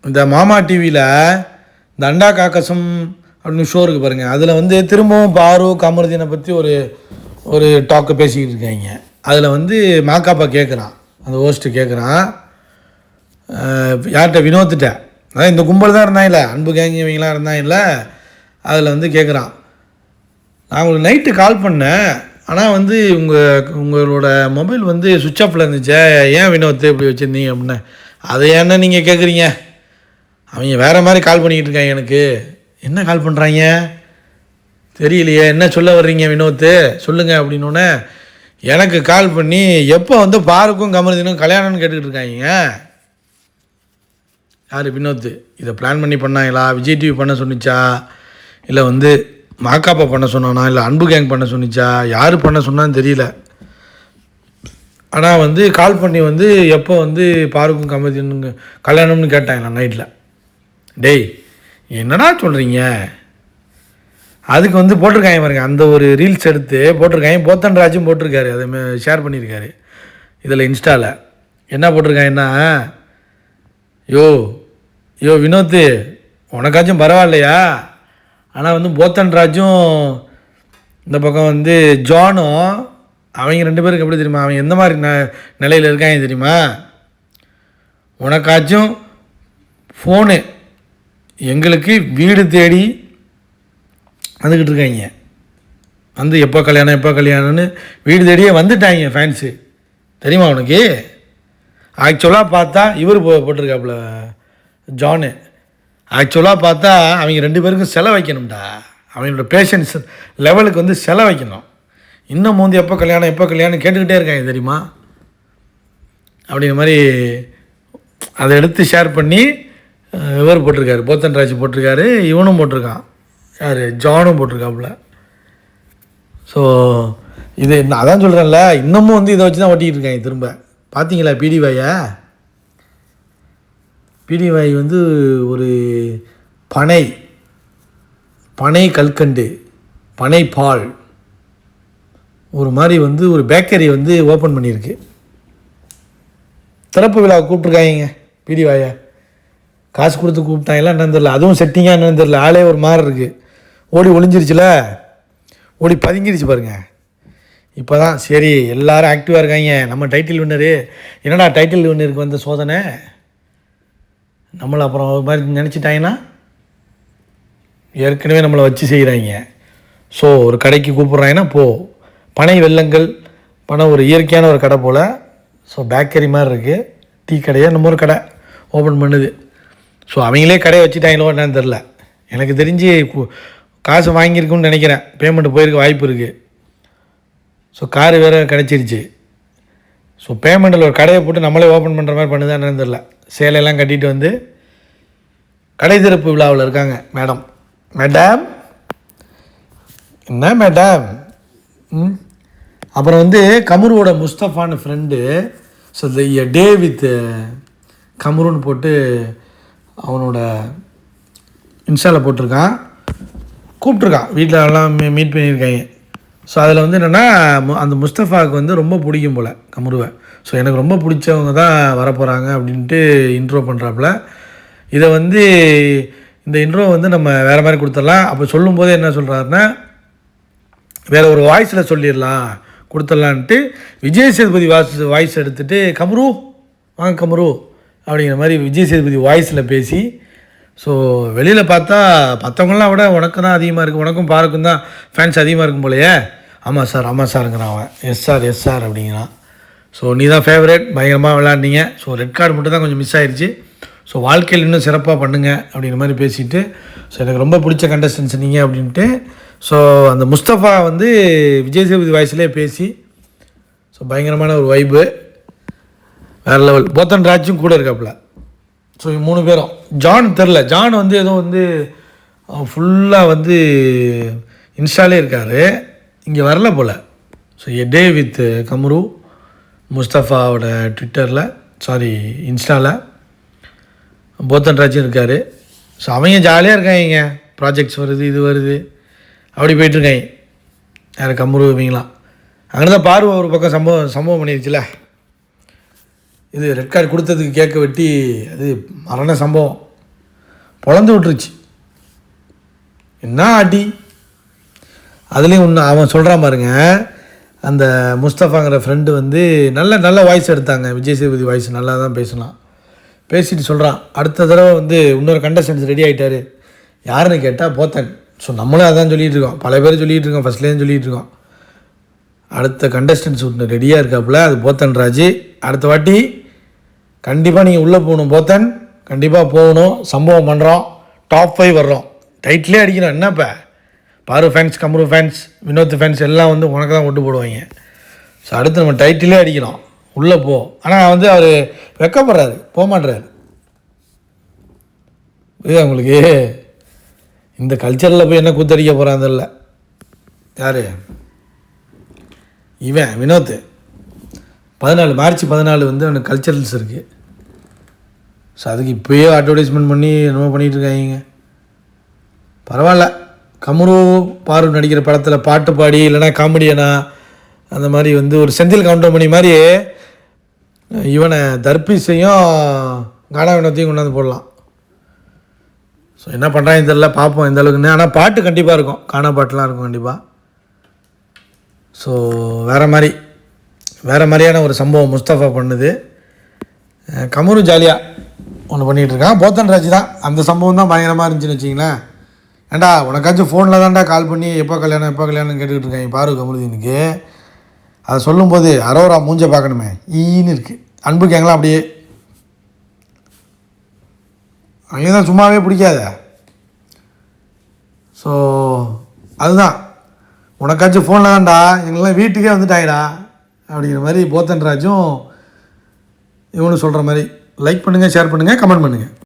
இந்த மாமா டிவியில் இந்த அண்டா காக்கசம் அப்படின்னு ஷோ இருக்குது பாருங்கள். அதில் வந்து திரும்பவும் பாரு கமருதீனை பற்றி ஒரு ஒரு டாக்கு பேசிக்கிட்டு இருக்காங்க. அதில் வந்து மாக்காப்பா கேட்குறான், அந்த ஹோஸ்ட்டு கேட்குறான் யார்கிட்ட, வினோத்துட்ட. அதான் இந்த கும்பல் தான் இருந்தாங்கல்ல, அன்பு கேங்க இவங்களாம் இருந்தாங்கல்ல. அதில் வந்து கேட்குறான், நான் உங்களுக்கு நைட்டு கால் பண்ணேன், ஆனால் வந்து உங்களோட மொபைல் வந்து சுவிட்ச் ஆஃபில் இருந்துச்சே, ஏன் வினோத்து இப்படி வச்சுருந்தீங்க அப்படின்னா. அதை என்ன நீங்கள் கேட்குறீங்க, அவங்க வேறு மாதிரி கால் பண்ணிக்கிட்டு இருக்காங்க. எனக்கு என்ன கால் பண்ணுறாங்க தெரியலையே, என்ன சொல்ல வர்றீங்க வினோத்து சொல்லுங்கள் அப்படின்னோடனே, எனக்கு கால் பண்ணி எப்போ வந்து பாருக்கும் கமருதீனும் கல்யாணம்னு கேட்டுக்கிட்டு இருக்காங்க. யார், வினோத்து. இதை பிளான் பண்ணி பண்ணாங்களா, விஜய் டிவி பண்ண சொன்னிச்சா, இல்லை வந்து மாக்காப்பா பண்ண சொன்னானா, இல்லை அன்பு கேங் பண்ண சொன்னிச்சா, யார் பண்ண சொன்னான்னு தெரியல. ஆனால் வந்து கால் பண்ணி வந்து எப்போ வந்து பாருக்கும் கமருதீனுங்க கல்யாணம்னு கேட்டாங்களா நைட்டில். டேய் என்னடா சொல்கிறீங்க. அதுக்கு வந்து போட்டிருக்காங்க பாருங்க, அந்த ஒரு ரீல்ஸ் எடுத்து போட்டிருக்காங்க. போத்தன் ராஜும் போட்டிருக்காரு, அதை ஷேர் பண்ணியிருக்காரு இதில் இன்ஸ்டாவில். என்ன போட்டிருக்காங்கன்னா, யோ வினோத்து உனக்காச்சும் பரவாயில்லையா, ஆனால் வந்து போத்தன் ராஜும் இந்த பக்கம் வந்து ஜானும் அவங்க 2 பேருக்கு எப்படி தெரியுமா, அவங்க எந்த மாதிரி நிலையில் இருக்காங்க தெரியுமா. உனக்காச்சும் ஃபோனு, எங்களுக்கு வீடு தேடி வந்துக்கிட்டு இருக்காங்க. வந்து எப்போ கல்யாணம்னு வீடு தேடியே வந்துட்டாங்க ஃபேன்ஸு, தெரியுமா உனக்கு. ஆக்சுவலாக பார்த்தா இவர் போட்டிருக்காப்புல ஜானு. ஆக்சுவலாக பார்த்தா அவங்க 2 பேருக்கும் செலவு வைக்கணும்டா, அவங்களோட பேஷன்ஸ் லெவலுக்கு வந்து செலவு வைக்கணும். இன்னும் வந்து எப்போ கல்யாணம் கேட்டுக்கிட்டே இருக்காங்க தெரியுமா. அப்படிங்கிற மாதிரி அதை எடுத்து ஷேர் பண்ணி இவர் போட்டிருக்காரு, போத்தன் ராஜ் போட்டிருக்காரு, இவனும் போட்டிருக்கான், யார் ஜானும் போட்டிருக்காப்புல. ஸோ இது நான் அதான் சொல்கிறேன்ல, இன்னமும் வந்து இதை வச்சு தான் ஓட்டிக்கிட்டு இருக்காங்க. திரும்ப பார்த்தீங்களா பிடிவாய் வந்து ஒரு பனை கல்கண்டு, பனை பால் ஒரு மாதிரி வந்து ஒரு பேக்கரி வந்து ஓப்பன் பண்ணியிருக்கு. திறப்பு விழா கூப்பிட்ருக்காங்க பிடிவாயை. காசு கொடுத்து கூப்பிட்டாங்களா என்னன்னு தெரியல, அதுவும் செட்டிங்காக என்னன்னு தெரியல. ஆளே ஒரு மாதிரி இருக்குது, ஓடி ஒளிஞ்சிருச்சுல, ஓடி பதுங்கிருச்சு பாருங்கள். இப்போ தான் சரி எல்லோரும் ஆக்டிவாக இருக்காங்க. நம்ம டைட்டில் வின்னரு, என்னடா டைட்டில் வின்னருக்கு வந்த சோதனை, நம்மளை அப்புறம் ஒரு மாதிரி நினச்சிட்டாங்கன்னா ஏற்கனவே நம்மளை வச்சு செய்கிறாங்க. ஸோ ஒரு கடைக்கு கூப்பிட்றாங்கன்னா பனை வெல்லங்கள் ஒரு இயற்கையான ஒரு கடை போல். ஸோ பேக்கரி மாதிரி இருக்குது, டீ கடையாக நம்ம ஒரு கடை ஓப்பன் பண்ணுது. ஸோ அவங்களே கடையை வச்சுட்டாங்களோ என்னன்னு தெரில. எனக்கு தெரிஞ்சு காசு வாங்கியிருக்குன்னு நினைக்கிறேன், பேமெண்ட் போயிருக்க வாய்ப்பு இருக்குது. ஸோ காரு வேறு கிடச்சிருச்சு. ஸோ பேமெண்ட்டில் ஒரு கடையை போட்டு நம்மளே ஓப்பன் பண்ணுற மாதிரி பண்ணுதான் என்னன்னு தெரில. சேலையெல்லாம் கட்டிட்டு வந்து கடை திறப்பு விழாவில் இருக்காங்க மேடம். என்ன மேடம். அப்புறம் வந்து கமருவோட முஸ்தஃபான்னு ஃப்ரெண்டு, ஸோ டே வித் கமருன்னு போட்டு அவனோட இன்ஸ்டாவில் போட்டிருக்கான், கூப்பிட்ருக்கான், வீட்டில் எல்லாம் மீட் பண்ணியிருக்காங்க. ஸோ அதில் வந்து என்னென்னா, அந்த முஸ்தஃபாவுக்கு வந்து ரொம்ப பிடிக்கும் போல் கமருவை. ஸோ எனக்கு ரொம்ப பிடிச்சவங்க தான் வரப்போகிறாங்க அப்படின்ட்டு இன்ட்ரோ பண்ணுறாப்புல. இதை வந்து இந்த இன்ட்ரோ வந்து நம்ம வேறு மாதிரி கொடுத்துடலாம். அப்போ சொல்லும்போது என்ன சொல்கிறாருன்னா, வேறு ஒரு வாய்ஸில் சொல்லிடலாம் கொடுத்துடலான்ட்டு விஜய் சேதுபதி வாய்ஸ் எடுத்துகிட்டு கமரு வாங்க கமரு அப்படிங்கிற மாதிரி விஜய் சேதுபதி வாய்ஸில் பேசி. ஸோ வெளியில் பார்த்தா மற்றவங்களாம் விட உனக்கு தான் அதிகமாக இருக்குது, உனக்கும் பாருக்கும் தான் ஃபேன்ஸ் அதிகமாக இருக்கும் போலையே. ஆமாம் சாருங்கிறான் அவன். எஸ் சார் அப்படிங்கிறான். ஸோ நீ தான் ஃபேவரேட், பயங்கரமாக விளாண்டிங்க. ஸோ ரெட் கார்டு மட்டும் தான் கொஞ்சம் மிஸ் ஆயிடுச்சு. ஸோ வாழ்க்கையில் இன்னும் சிறப்பாக பண்ணுங்கள் அப்படிங்கிற மாதிரி பேசிவிட்டு, ஸோ எனக்கு ரொம்ப பிடிச்ச கண்டஸ்டன்ஸ் நீங்கள் அப்படின்ட்டு. ஸோ அந்த முஸ்தஃபா வந்து விஜய் சேதுபதி வாய்ஸ்லேயே பேசி, ஸோ பயங்கரமான ஒரு வைப்பு, வேறு லெவல். போத்தன் ராஜும் கூட இருக்காப்புல. ஸோ 3 பேரும். ஜான் தெரில, ஜான் வந்து ஏதோ வந்து ஃபுல்லாக வந்து இன்ஸ்டாலே இருக்கார், இங்கே வரல போல். ஸோ டே வித் கமரு முஸ்தஃபாவோட ட்விட்டரில் இன்ஸ்டாவில் போத்தன் ராஜும் இருக்கார். ஸோ அவங்க ஜாலியாக இருக்காங்க, ப்ராஜெக்ட்ஸ் வருது இது வருது அப்படி போயிட்டுருக்காங்க. யார் கமரு இவங்களாம். அங்கே தான் பார்வை ஒரு பக்கம் சம்பவம் பண்ணிருச்சுல, இது ரெட் கார்டு கொடுத்ததுக்கு கேட்க வெட்டி அது மரண சம்பவம். பொழந்து விட்டுருச்சு. என்ன ஆட்டி. அதுலேயும் ஒன்று அவன் சொல்கிறான் பாருங்க, அந்த முஸ்தஃபாங்கிற ஃப்ரெண்டு வந்து நல்ல வாய்ஸ் எடுத்தாங்க. விஜய் சேதுபதி வாய்ஸ் நல்லா தான் பேசலாம். பேசிட்டு சொல்கிறான், அடுத்த தடவை வந்து இன்னொரு கண்டஸ்டன்ஸ் ரெடி ஆகிட்டார். யாருன்னு கேட்டால் போத்தன். ஸோ நம்மளும் அதான் சொல்லிகிட்டு இருக்கோம், பல பேர் சொல்லிகிட்டு இருக்கோம், ஃபஸ்ட்லேயும் சொல்லிகிட்டு இருக்கோம். அடுத்த கண்டஸ்டன்ஸ் ஒன்று ரெடியாக இருக்காப்புல, அது போத்தன் ராஜ். அடுத்த வாட்டி கண்டிப்பாக நீங்கள் உள்ளே போகணும் போத்தன், கண்டிப்பாக போகணும். சம்பவம் பண்ணுறோம், டாப் 5 வர்றோம், டைட்டிலே அடிக்கிறோம். என்னப்போ பாரு ஃபேன்ஸ், கமரு ஃபேன்ஸ், வினோத் ஃபேன்ஸ் எல்லாம் வந்து உனக்கு தான் ஓட்டு போடுவாங்க. ஸோ அடுத்து நம்ம டைட்டிலே அடிக்கிறோம், உள்ளே போ. ஆனால் வந்து அவர் வெக்கப்படுறாரு, போக மாட்டுறாரு. இது அவங்களுக்கு இந்த கல்ச்சரில் போய் என்ன கூத்தடிக்க போகிறாங்கல்ல. யார் இவன் வினோத் 14 மார்ச் 14 வந்து அவனுக்கு கல்ச்சரல்ஸ் இருக்குது. ஸோ அதுக்கு இப்போயே அட்வர்டைஸ்மெண்ட் பண்ணி என்னமோ பண்ணிகிட்டு இருக்காங்க. பரவாயில்ல, கமரு பாரு நடிக்கிற படத்தில் பாட்டு பாடி இல்லைனா காமெடியனா அந்த மாதிரி வந்து ஒரு செந்தில் கவுண்டமணி மாதிரி இவனை தர்பீஸையும் கானா வினோத்தையும் கொண்டாந்து போடலாம். ஸோ என்ன பண்ணுறாங்க தெரியல, பார்ப்போம் எந்த அளவுக்குன்னு. ஆனால் பாட்டு கண்டிப்பாக இருக்கும், கானா பாட்டுலாம் இருக்கும் கண்டிப்பாக. ஸோ வேறு மாதிரியான ஒரு சம்பவம் முஸ்தஃபா பண்ணுது. கமரு ஜாலியாக ஒன்று பண்ணிகிட்ருக்கான். போத்தன் ராஜ் தான் அந்த சம்பவம் தான் பயங்கரமாக இருந்துச்சுன்னு வச்சிங்களேன். ஏண்டா உனக்காச்சும் ஃபோனில் தான்டா கால் பண்ணி எப்போ கல்யாணம் கேட்டுக்கிட்டு இருக்காங்க பாரு கமருதீனுக்கு. அதை சொல்லும்போது அரோரா மூஞ்ச பார்க்கணுமே ஈன்னு இருக்குது. அன்பு கேங்கலாம் அப்படியே அங்கே தான் சும்மாவே பிடிக்காத. ஸோ அதுதான், உனக்காச்சும் ஃபோனில் தான்டா, எங்களாம் வீட்டுக்கே வந்துட்டாங்கடா அப்படிங்கிற மாதிரி போத்தன் ராஜும் இவனு சொல்கிற மாதிரி. லைக் பண்ணுங்கள், ஷேர் பண்ணுங்கள், கமெண்ட் பண்ணுங்கள்.